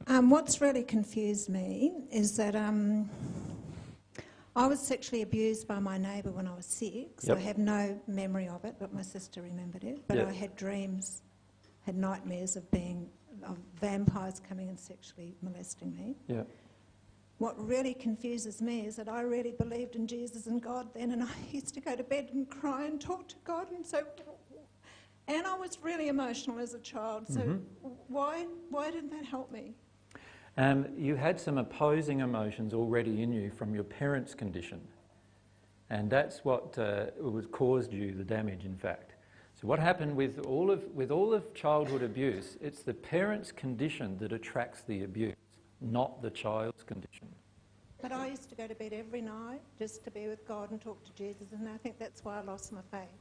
What's really confused me is that I was sexually abused by my neighbour when I was 6. I have no memory of it, but my sister remembered it. But I had dreams, had nightmares of vampires coming and sexually molesting me. Yeah. What really confuses me is that I really believed in Jesus and God then, and I used to go to bed and cry and talk to God, and I was really emotional as a child. So why didn't that help me? You had some opposing emotions already in you from your parents' condition, and that's what caused you the damage, in fact. So what happened with all of childhood abuse, it's the parents' condition that attracts the abuse, not the child's condition. But I used to go to bed every night just to be with God and talk to Jesus, and I think that's why I lost my faith.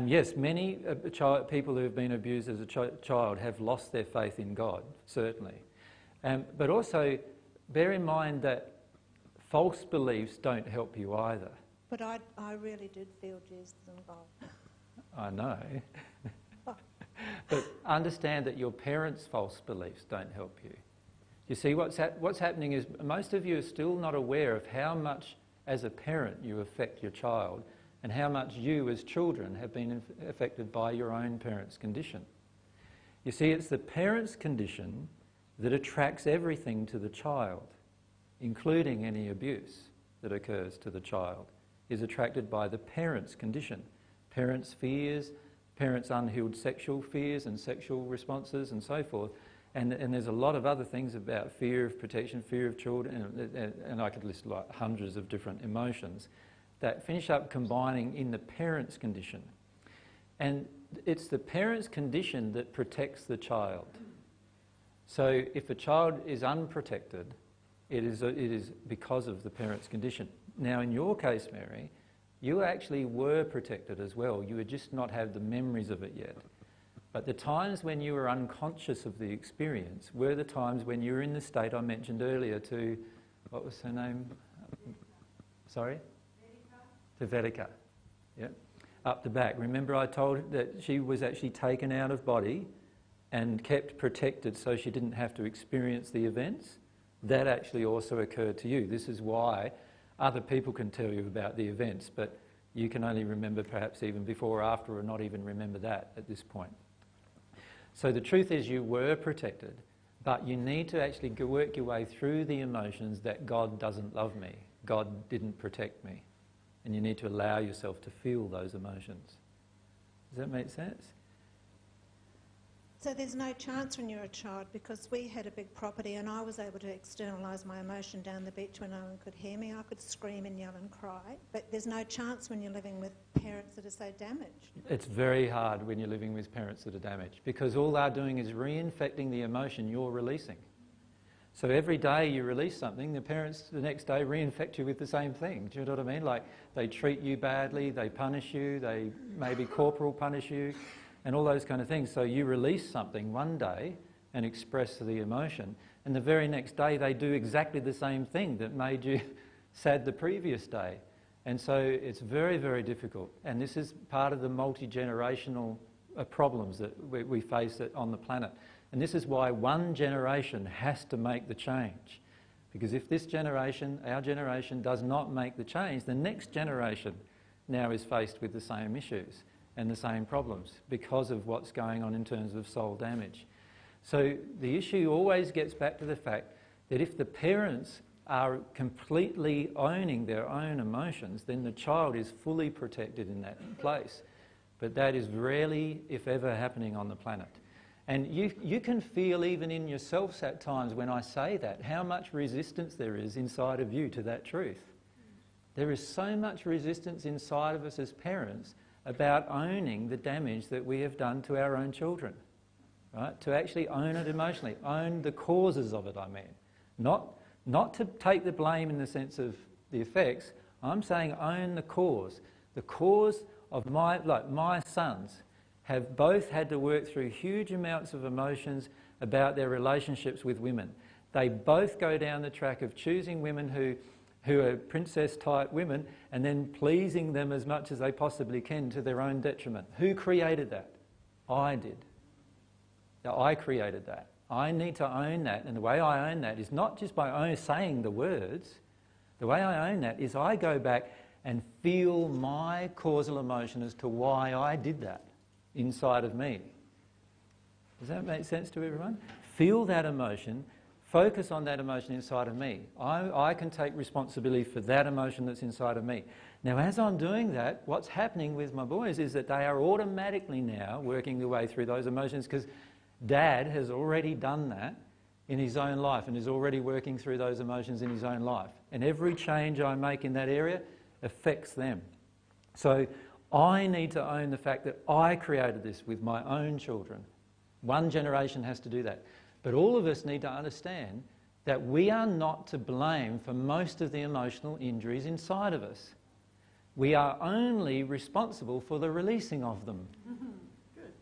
Yes, many people who have been abused as a child have lost their faith in God, certainly. But also, bear in mind that false beliefs don't help you either. But I really did feel Jesus and God. I know. But understand that your parents' false beliefs don't help you. You see, what's happening is most of you are still not aware of how much, as a parent, you affect your child and how much you, as children, have been affected by your own parents' condition. You see, it's the parents' condition that attracts everything to the child, including any abuse that occurs to the child, is attracted by the parents' condition. Parents' fears, parents' unhealed sexual fears and sexual responses and so forth. And there's a lot of other things about fear of protection, fear of children, and I could list like hundreds of different emotions that finish up combining in the parents' condition. And it's the parents' condition that protects the child. So if a child is unprotected, it is because of the parents' condition. Now in your case, Mary, you actually were protected as well. You would just not have the memories of it yet. But the times when you were unconscious of the experience were the times when you were in the state I mentioned earlier to, what was her name? Sorry? Vedika. To Vedika. Yeah. Up the back. Remember I told her that she was actually taken out of body and kept protected so she didn't have to experience the events? That actually also occurred to you. This is why other people can tell you about the events, but you can only remember perhaps even before or after, or not even remember that at this point. So the truth is you were protected, but you need to actually work your way through the emotions that God doesn't love me, God didn't protect me. And you need to allow yourself to feel those emotions. Does that make sense? So there's no chance when you're a child, because we had a big property and I was able to externalise my emotion down the beach when no one could hear me. I could scream and yell and cry, but there's no chance when you're living with parents that are so damaged. It's very hard when you're living with parents that are damaged, because all they're doing is reinfecting the emotion you're releasing. So every day you release something, the parents the next day reinfect you with the same thing. Do you know what I mean? Like they treat you badly, they punish you, they maybe corporal punish you, and all those kind of things. So you release something one day and express the emotion, and the very next day they do exactly the same thing that made you sad the previous day. And so it's very, very difficult. And this is part of the multi-generational problems that we face on the planet. And this is why one generation has to make the change. Because if this generation, our generation, does not make the change, the next generation now is faced with the same issues and the same problems because of what's going on in terms of soul damage. So the issue always gets back to the fact that if the parents are completely owning their own emotions, then the child is fully protected in that place. But that is rarely, if ever, happening on the planet. And you can feel even in yourselves at times when I say that, how much resistance there is inside of you to that truth. There is so much resistance inside of us as parents about owning the damage that we have done to our own children, right? To actually own it emotionally, own the causes of it, I mean. Not to take the blame in the sense of the effects. I'm saying own the cause. The cause of my sons have both had to work through huge amounts of emotions about their relationships with women. They both go down the track of choosing women who are princess-type women and then pleasing them as much as they possibly can to their own detriment. Who created that? I did. Now, I created that. I need to own that. And the way I own that is not just by saying the words. The way I own that is I go back and feel my causal emotion as to why I did that inside of me. Does that make sense to everyone? Feel that emotion, focus on that emotion inside of me. I can take responsibility for that emotion that's inside of me. Now, as I'm doing that, what's happening with my boys is that they are automatically now working their way through those emotions because Dad has already done that in his own life and is already working through those emotions in his own life. And every change I make in that area affects them. So I need to own the fact that I created this with my own children. One generation has to do that. But all of us need to understand that we are not to blame for most of the emotional injuries inside of us. We are only responsible for the releasing of them. Good.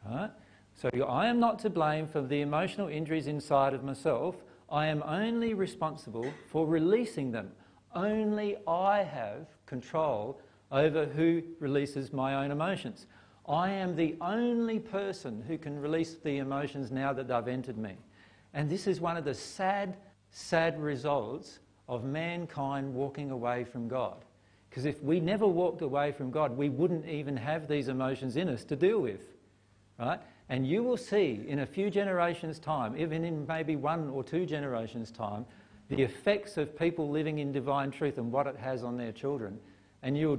Right? So I am not to blame for the emotional injuries inside of myself. I am only responsible for releasing them. Only I have control over who releases my own emotions. I am the only person who can release the emotions now that they've entered me. And this is one of the sad, sad results of mankind walking away from God. Because if we never walked away from God, we wouldn't even have these emotions in us to deal with. Right? And you will see in a few generations' time, even in maybe 1 or 2 generations' time, the effects of people living in divine truth and what it has on their children. And you'll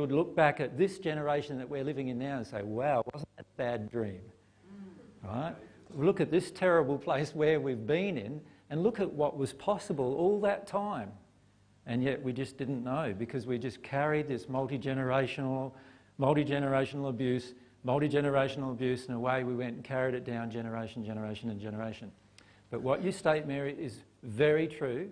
look back at this generation that we're living in now and say, wow, wasn't that a bad dream? Right? Look at this terrible place where we've been in and look at what was possible all that time. And yet we just didn't know because we just carried this multi-generational abuse, and away we went and carried it down generation and generation. But what you state, Mary, is very true.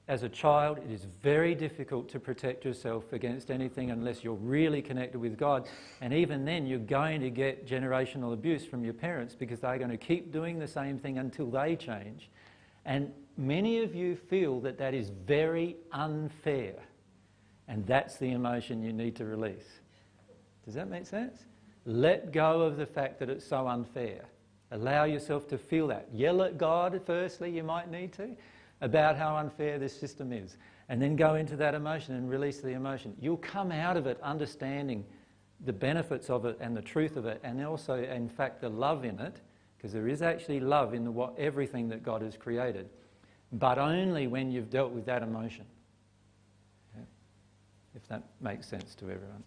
As a child, it is very difficult to protect yourself against anything unless you're really connected with God. And even then, you're going to get generational abuse from your parents because they're going to keep doing the same thing until they change. And many of you feel that that is very unfair. And that's the emotion you need to release. Does that make sense? Let go of the fact that it's so unfair. Allow yourself to feel that. Yell at God, firstly, you might need to, about how unfair this system is. And then go into that emotion and release the emotion. You'll come out of it understanding the benefits of it and the truth of it, and also, in fact, the love in it, because there is actually love in everything that God has created, but only when you've dealt with that emotion. Okay? If that makes sense to everyone.